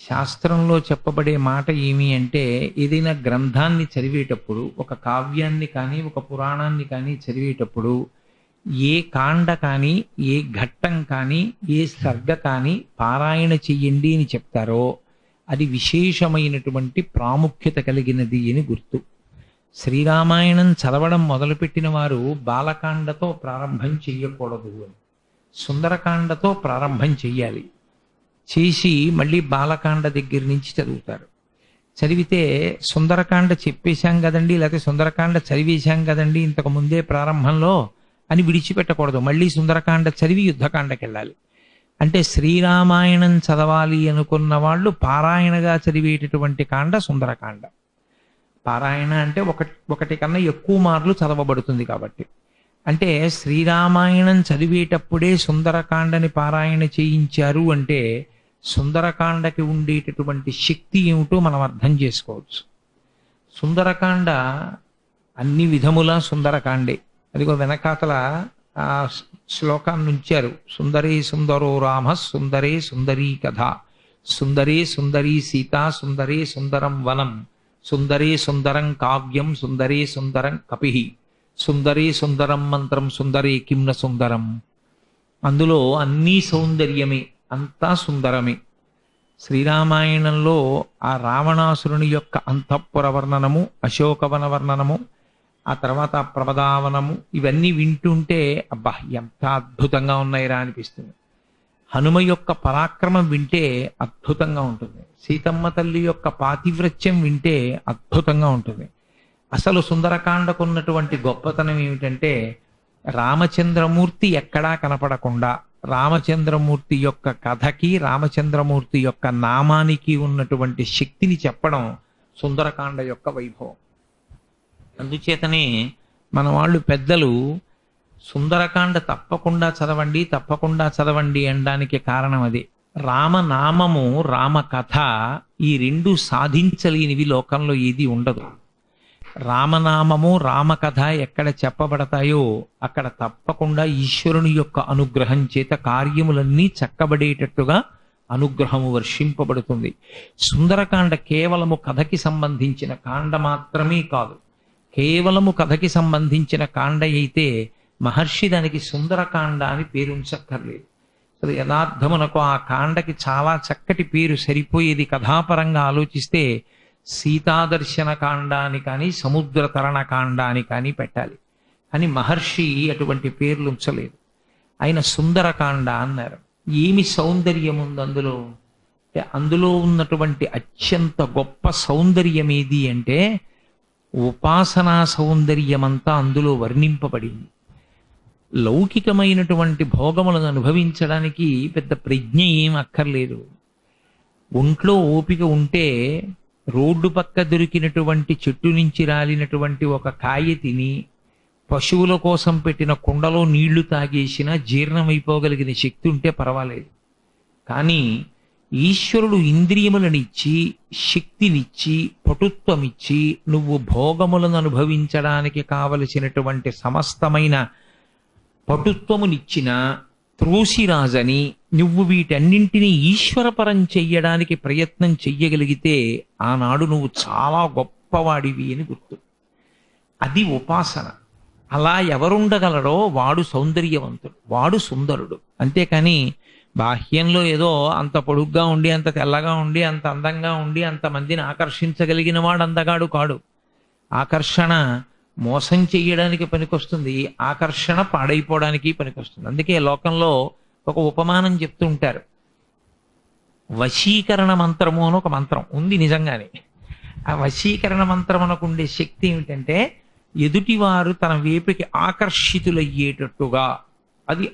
శాస్త్రంలో చెప్పబడే మాట ఏమి అంటే, ఏదైనా గ్రంథాన్ని చదివేటప్పుడు, ఒక కావ్యాన్ని కానీ ఒక పురాణాన్ని కానీ చదివేటప్పుడు ఏ కాండ కానీ ఏ ఘట్టం కానీ ఏ సర్గ కానీ పారాయణ చెయ్యండి అని చెప్తారో అది విశేషమైనటువంటి ప్రాముఖ్యత కలిగినది అని గుర్తు. శ్రీరామాయణం చదవడం మొదలుపెట్టిన వారు బాలకాండతో ప్రారంభం చెయ్యకూడదు అని, సుందరకాండతో ప్రారంభం చెయ్యాలి. చేసి మళ్ళీ బాలకాండ దగ్గర నుంచి చదువుతారు. చదివితే సుందరకాండ చెప్పేశాం కదండి, లేకపోతే సుందరకాండ చదివేశాం కదండి ఇంతకు ముందే ప్రారంభంలో అని విడిచిపెట్టకూడదు. మళ్ళీ సుందరకాండ చదివి యుద్ధకాండకి వెళ్ళాలి. అంటే శ్రీరామాయణం చదవాలి అనుకున్న వాళ్ళు పారాయణగా చదివేటటువంటి కాండ సుందరకాండ. పారాయణ అంటే ఒకటి కన్నా ఎక్కువ మార్లు చదవబడుతుంది కాబట్టి. అంటే శ్రీరామాయణం చదివేటప్పుడే సుందరకాండని పారాయణ చేయించారు అంటే సుందరకాండకి ఉండేటటువంటి శక్తి ఏమిటో మనం అర్థం చేసుకోవచ్చు. సుందరకాండ అన్ని విధములా సుందరకాండే. అదిగో వెనకాతల ఆ శ్లోకాన్ని ఉంచారు. సుందరే సుందరో రామ సుందరే సుందరీ కథ, సుందరే సుందరీ సీత, సుందరే సుందరం వనం, సుందరే సుందరం కావ్యం, సుందరే సుందరం కపిహి, సుందరే సుందరం మంత్రం, సుందరే కిమ్న సుందరం. అందులో అన్నీ సౌందర్యమే, అంతా సుందరమే. శ్రీరామాయణంలో ఆ రావణాసురుని యొక్క అంతఃపుర వర్ణనము, అశోకవన వర్ణనము, ఆ తర్వాత ప్రమదావనము, ఇవన్నీ వింటుంటే అబ్బా ఎంత అద్భుతంగా ఉన్నాయిరా అనిపిస్తుంది. హనుమ యొక్క పరాక్రమం వింటే అద్భుతంగా ఉంటుంది. సీతమ్మ తల్లి యొక్క పాతివ్రత్యం వింటే అద్భుతంగా ఉంటుంది. అసలు సుందరకాండకున్నటువంటి గొప్పతనం ఏమిటంటే రామచంద్రమూర్తి ఎక్కడా కనపడకుండా రామచంద్రమూర్తి యొక్క కథకి రామచంద్రమూర్తి యొక్క నామానికి ఉన్నటువంటి శక్తిని చెప్పడం సుందరకాండ యొక్క వైభవం. అందుచేతనే మన వాళ్ళు పెద్దలు సుందరకాండ తప్పకుండా చదవండి తప్పకుండా చదవండి అనడానికి కారణం అదే. రామనామము రామకథ ఈ రెండు సాధించలేనివి లోకంలో ఏది ఉండదు. రామనామము రామకథ ఎక్కడ చెప్పబడతాయో అక్కడ తప్పకుండా ఈశ్వరుని యొక్క అనుగ్రహం చేత కార్యములన్నీ చక్కబడేటట్టుగా అనుగ్రహము వర్షింపబడుతుంది. సుందరకాండ కేవలము కథకి సంబంధించిన కాండ మాత్రమే కాదు. కేవలము కథకి సంబంధించిన కాండ అయితే మహర్షి దానికి సుందరకాండ అని పేరు ఉంచక్కర్లేదు. అది యథార్థమునకు ఆ కాండకి చాలా చక్కటి పేరు సరిపోయేది. కథాపరంగా ఆలోచిస్తే సీతాదర్శన కాండ అని కానీ సముద్ర తరణ కాండ అని కానీ పెట్టాలి. కానీ మహర్షి అటువంటి పేర్లు ఉంచలేదు. ఆయన సుందరకాండ అన్నారు. ఏమి సౌందర్యం ఉంది అందులో అంటే, అందులో ఉన్నటువంటి అత్యంత గొప్ప సౌందర్యం ఏది అంటే ఉపాసనా సౌందర్యమంతా అందులో వర్ణింపబడింది. లౌకికమైనటువంటి భోగములను అనుభవించడానికి పెద్ద ప్రజ్ఞ ఏం అక్కర్లేదు. ఒంట్లో ఓపిక ఉంటే రోడ్డు పక్క దొరికినటువంటి చెట్టు నుంచి రాలినటువంటి ఒక కాయ తిని పశువుల కోసం పెట్టిన కుండలో నీళ్లు తాగేసినా జీర్ణమైపోగలిగిన శక్తి ఉంటే పర్వాలేదు. కానీ ఈశ్వరుడు ఇంద్రియములనిచ్చి శక్తినిచ్చి పటుత్వమిచ్చి నువ్వు భోగములను అనుభవించడానికి కావలసినటువంటి సమస్తమైన పటుత్వమునిచ్చిన త్రోసిరాజని నువ్వు వీటన్నింటినీ ఈశ్వరపరం చెయ్యడానికి ప్రయత్నం చెయ్యగలిగితే ఆనాడు నువ్వు చాలా గొప్పవాడివి అని గుర్తు. అది ఉపాసన. అలా ఎవరుండగలరో వాడు సౌందర్యవంతుడు, వాడు సుందరుడు. అంతేకాని బాహ్యంలో ఏదో అంత పొడుగ్గా ఉండి అంత తెల్లగా ఉండి అంత అందంగా ఉండి అంతమందిని ఆకర్షించగలిగిన వాడు అందగాడు కాడు. ఆకర్షణ మోసం చెయ్యడానికి పనికొస్తుంది, ఆకర్షణ పాడైపోవడానికి పనికొస్తుంది. అందుకే లోకంలో ఒక ఉపమానం చెప్తూ ఉంటారు. వశీకరణ మంత్రము అని ఒక మంత్రం ఉంది నిజంగానే. ఆ వశీకరణ మంత్రమునకు ఉండే శక్తి ఏమిటంటే ఎదుటివారు తన వైపుకి ఆకర్షితులయ్యేటట్టుగా అది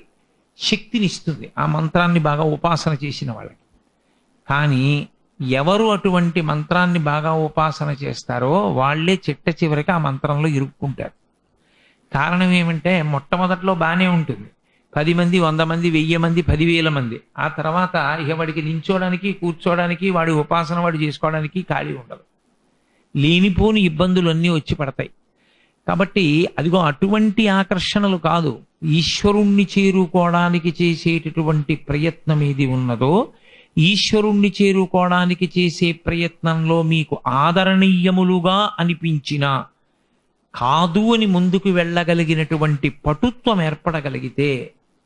శక్తినిస్తుంది ఆ మంత్రాన్ని బాగా ఉపాసన చేసిన వాళ్ళకి. కానీ ఎవరు అటువంటి మంత్రాన్ని బాగా ఉపాసన చేస్తారో వాళ్లే చిట్ట చివరికి ఆ మంత్రంలో ఇరుక్కుంటారు. కారణం ఏమంటే మొట్టమొదట్లో బాగానే ఉంటుంది. 10 మంది 100 మంది 1000 మంది 10,000 మంది. ఆ తర్వాత ఇక వాడికి నించోడానికి కూర్చోడానికి వాడి ఉపాసన వాడు చేసుకోవడానికి ఖాళీ ఉండదు. లేనిపోని ఇబ్బందులన్నీ వచ్చి పడతాయి. కాబట్టి అదిగో అటువంటి ఆకర్షణలు కాదు, ఈశ్వరుణ్ణి చేరుకోవడానికి చేసేటటువంటి ప్రయత్నం ఏది ఉన్నదో ఈశ్వరుణ్ణి చేరుకోవడానికి చేసే ప్రయత్నంలో మీకు ఆదరణీయములుగా అనిపించిన కాదు అని ముందుకు వెళ్ళగలిగినటువంటి పటుత్వం ఏర్పడగలిగితే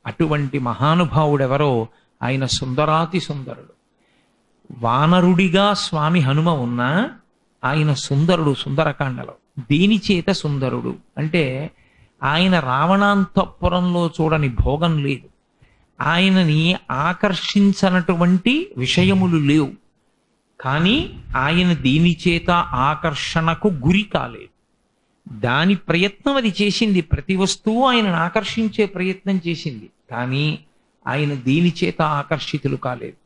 అటువంటి మహానుభావుడెవరో ఆయన సుందరాతి సుందరుడు. వానరుడిగా స్వామి హనుమ ఉన్నా ఆయన సుందరుడు. సుందరకాండలో దీని చేత సుందరుడు అంటే ఆయన రావణాంతఃపురంలో చూడని భోగం లేదు, ఆయనని ఆకర్షించనటువంటి విషయములు లేవు, కానీ ఆయన దీని చేత ఆకర్షణకు గురి కాలేదు. దాని ప్రయత్నం అది చేసింది, ప్రతి వస్తువు ఆయనను ఆకర్షించే ప్రయత్నం చేసింది, కానీ ఆయన దీని చేత ఆకర్షితులు కాలేదు.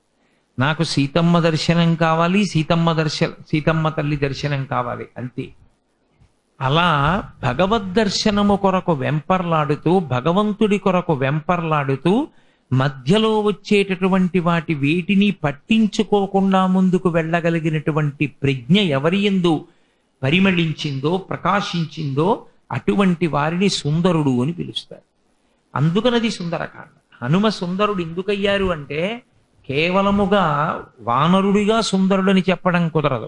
నాకు సీతమ్మ దర్శనం కావాలి, సీతమ్మ తల్లి దర్శనం కావాలి అంతే. అలా భగవద్ దర్శనము కొరకు వెంపర్లాడుతూ, భగవంతుడి కొరకు వెంపర్లాడుతూ, మధ్యలో వచ్చేటటువంటి వేటిని పట్టించుకోకుండా ముందుకు వెళ్ళగలిగినటువంటి ప్రజ్ఞ ఎవరి యందు పరిమళించిందో, ప్రకాశించిందో అటువంటి వారిని సుందరుడు అని పిలుస్తారు. అందుకనది సుందరకాండ. హనుమ సుందరుడు ఎందుకయ్యారు అంటే కేవలముగా వానరుడిగా సుందరుడని చెప్పడం కుదరదు.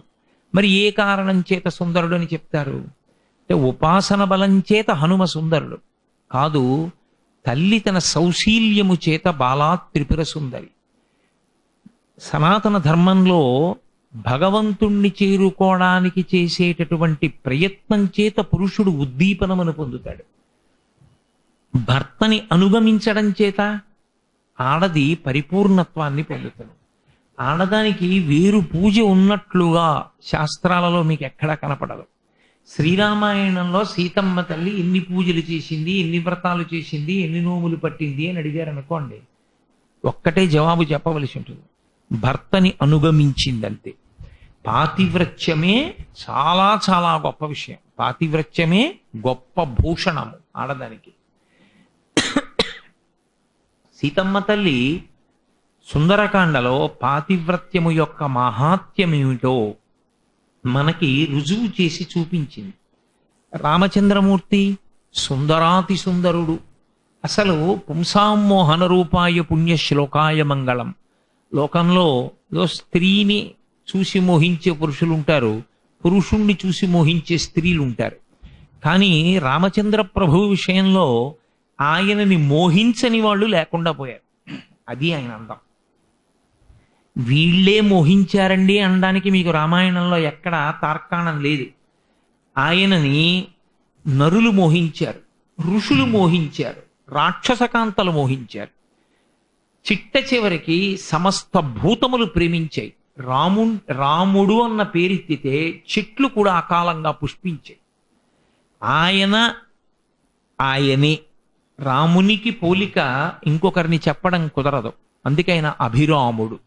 మరి ఏ కారణం చేత సుందరుడని చెప్తారు అంటే ఉపాసన బలం చేత హనుమ సుందరుడు కాదు, తల్లి తన సౌశీల్యము చేత బాలా త్రిపుర సుందరి. సనాతన ధర్మంలో భగవంతుణ్ణి చేరుకోవడానికి చేసేటటువంటి ప్రయత్నం చేత పురుషుడు ఉద్దీపనమును పొందుతాడు. భర్తని అనుగమించడం చేత ఆడది పరిపూర్ణత్వాన్ని పొందుతాడు. ఆడదానికి వేరు పూజ ఉన్నట్లుగా శాస్త్రాలలో మీకు ఎక్కడా కనపడదు. శ్రీరామాయణంలో సీతమ్మ తల్లి ఎన్ని పూజలు చేసింది, ఎన్ని వ్రతాలు చేసింది, ఎన్ని నోములు పట్టింది అని అడిగారు అనుకోండి, ఒక్కటే జవాబు చెప్పవలసి ఉంటుంది, భర్తని అనుగమించిందంతే. పాతివ్రత్యమే చాలా చాలా గొప్ప విషయం. పాతివ్రత్యమే గొప్ప భూషణము ఆడదానికి. సీతమ్మ తల్లి సుందరకాండలో పాతివ్రత్యము యొక్క మహాత్మ్యమేమిటో మనకి రుజువు చేసి చూపించింది. రామచంద్రమూర్తి సుందరాతి సుందరుడు. అసలు పుంసామోహన రూపాయ పుణ్య శ్లోకాయ మంగళం. లోకంలో స్త్రీని చూసి మోహించే పురుషులు ఉంటారు, పురుషుణ్ణి చూసి మోహించే స్త్రీలు ఉంటారు. కానీ రామచంద్ర ప్రభు విషయంలో ఆయనని మోహించని వాళ్ళు లేకుండా పోయారు. అది ఆయన అందం. వీళ్ళే మోహించారండి అనడానికి మీకు రామాయణంలో ఎక్కడ తార్కాణం లేదు. ఆయనని నరులు మోహించారు, ఋషులు మోహించారు, రాక్షసకాంతలు మోహించారు. చిట్ట చివరికి సమస్త భూతములు ప్రేమించాయి. రాముడు అన్న పేరెత్తితే చెట్లు కూడా అకాలంగా పుష్పించాయి. ఆయనే రామునికి పోలిక ఇంకొకరిని చెప్పడం కుదరదు. అందుకే ఆయన అభిరాముడు.